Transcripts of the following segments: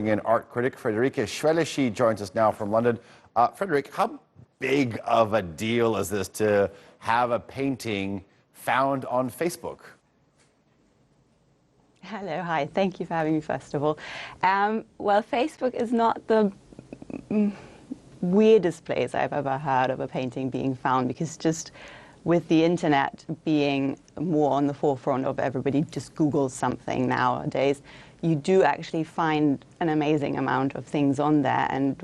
In art critic Friederike Schwelle. She joins us now from London. Friederike, how big of a deal is this to have a painting found on Facebook? Hello, hi. Thank you for having me, first of all. Well, Facebook is not the weirdest place I've ever heard of a painting being found, because just with the internet being more on the forefront of everybody just Googles something nowadays, you do actually find an amazing amount of things on there. And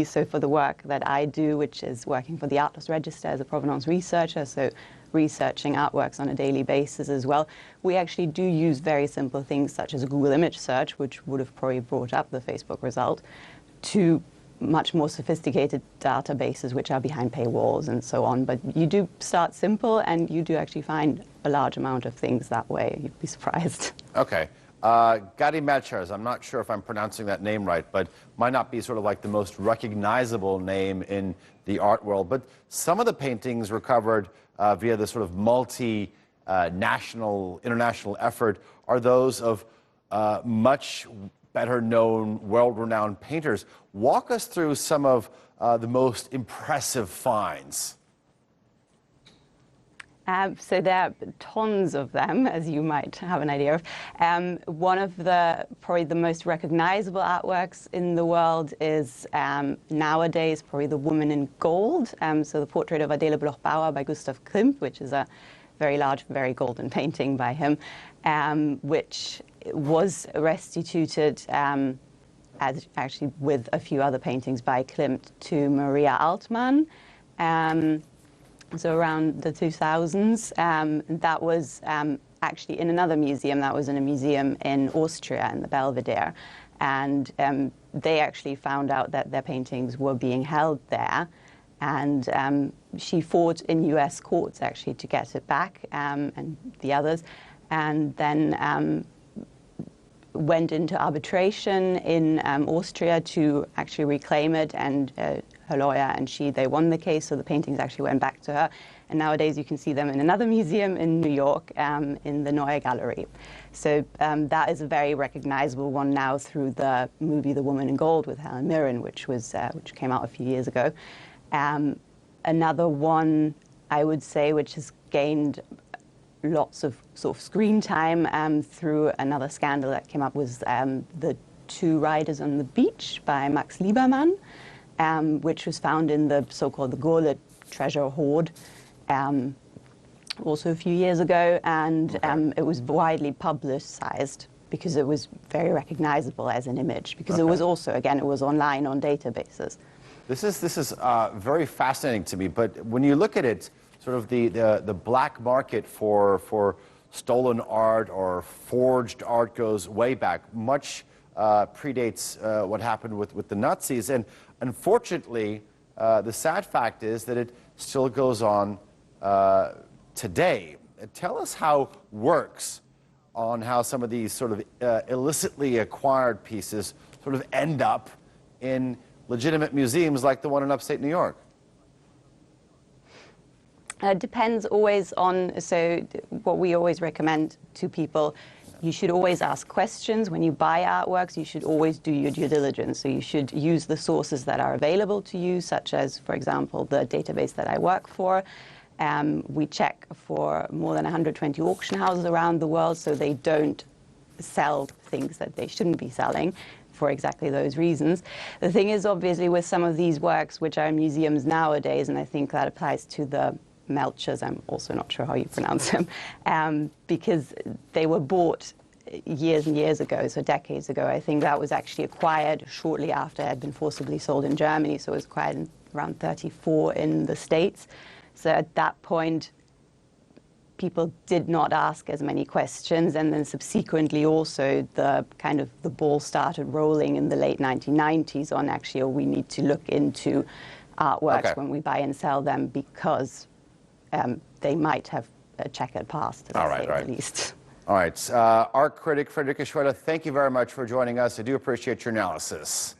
so for the work that I do, which is working for the Atlas Register as a provenance researcher, so researching artworks on a daily basis as well, we actually do use very simple things such as a Google image search, which would have probably brought up the Facebook result, to much more sophisticated databases which are behind paywalls and so on. But you do start simple, and you do actually find a large amount of things that way. You'd be surprised. Okay. Gary Melchers, I'm not sure if I'm pronouncing that name right, but might not be sort of like the most recognizable name in the art world. But some of the paintings recovered via this sort of multi-national, international effort are those of much better-known, world-renowned painters. Walk us through some of the most impressive finds. So there are tons of them, as you might have an idea of. One of probably the most recognizable artworks in the world is nowadays probably The Woman in Gold. So the portrait of Adele Bloch-Bauer by Gustav Klimt, which is a very large, very golden painting by him, which was restituted as actually with a few other paintings by Klimt to Maria Altmann. So around the 2000s, that was actually in another museum. That was in a museum in Austria, in the Belvedere. And they actually found out that their paintings were being held there. And she fought in US courts, actually, to get it back, and the others. And then went into arbitration in Austria to actually reclaim it, and her lawyer and they won the case, so the paintings actually went back to her. And nowadays you can see them in another museum in New York, in the Neue Gallery. So that is a very recognizable one now through the movie The Woman in Gold with Helen Mirren, which came out a few years ago. Another one, I would say, which has gained lots of sort of screen time through another scandal that came up, was The Two Riders on the Beach by Max Liebermann, which was found in the so-called the Gorlet treasure hoard also a few years ago, and it was widely publicized because it was very recognizable as an image, because it was also, again, it was online on databases. This is very fascinating to me, but when you look at it, sort of the black market for stolen art or forged art goes way back, much predates what happened with the Nazis. And unfortunately, the sad fact is that it still goes on today. Tell us how works on how some of these sort of illicitly acquired pieces sort of end up in legitimate museums like the one in upstate New York. Depends always on, so what we always recommend to people, you should always ask questions. When you buy artworks, you should always do your due diligence. So you should use the sources that are available to you, such as, for example, the database that I work for. We check for more than 120 auction houses around the world, so they don't sell things that they shouldn't be selling for exactly those reasons. The thing is, obviously, with some of these works, which are in museums nowadays, and I think that applies to the Melchers, I'm also not sure how you pronounce them, because they were bought years and years ago, so decades ago. I think that was actually acquired shortly after it had been forcibly sold in Germany, so it was acquired in around 34 in the States. So at that point, people did not ask as many questions, and then subsequently also the ball started rolling in the late 1990s on actually, oh, we need to look into artworks when we buy and sell them, because they might have a checkered past, at least. All right. Art critic Friederike Schwelle, thank you very much for joining us. I do appreciate your analysis.